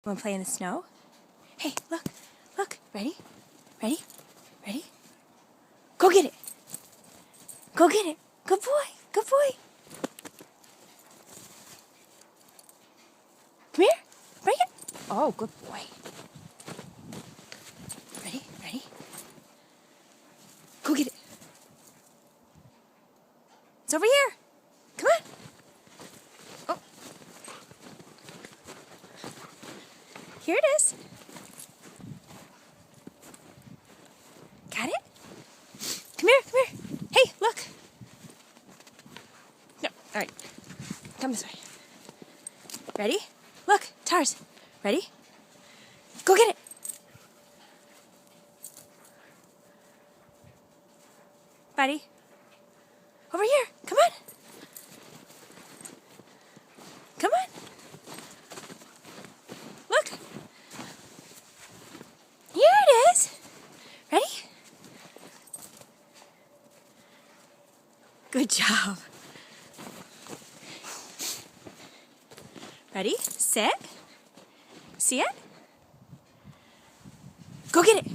Want to play in the snow? Hey, look, look, ready? Ready? Ready? Go get it! Go get it! Good boy! Good boy! Come here! Bring it! Oh, good boy. Ready? Ready? Go get it! It's over here! Come on! Oh. Here it is. Got it? Come here, come here. Hey, look. No, all right. Come this way. Ready? Look, Tars. Ready? Go get it. Buddy. Over here. Come on. Come on. Look. Here it is. Ready? Good job. Ready? Sit. See it? Go get it.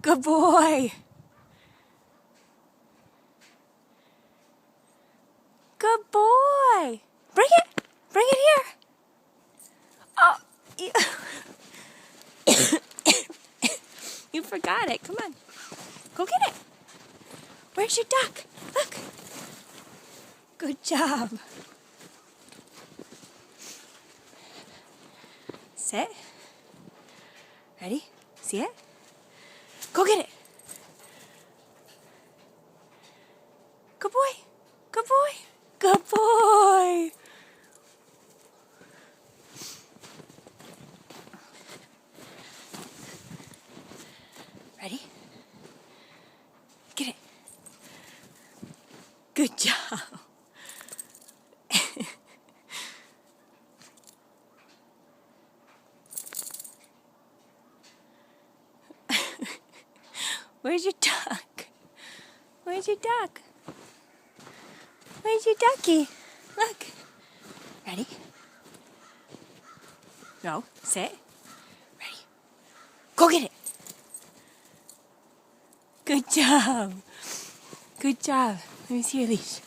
Good boy. Good boy. Bring it. Bring it here. Oh, you forgot it. Come on. Go get it. Where's your duck? Look. Good job. Sit. Ready? See it? Go get it. Good boy. Good boy. Good boy. Ready? Get it. Good job. Where's your duck? Where's your duck? Where's your ducky? Look. Ready? No. Sit. Ready? Go get it. Good job. Good job. Let me see your leash.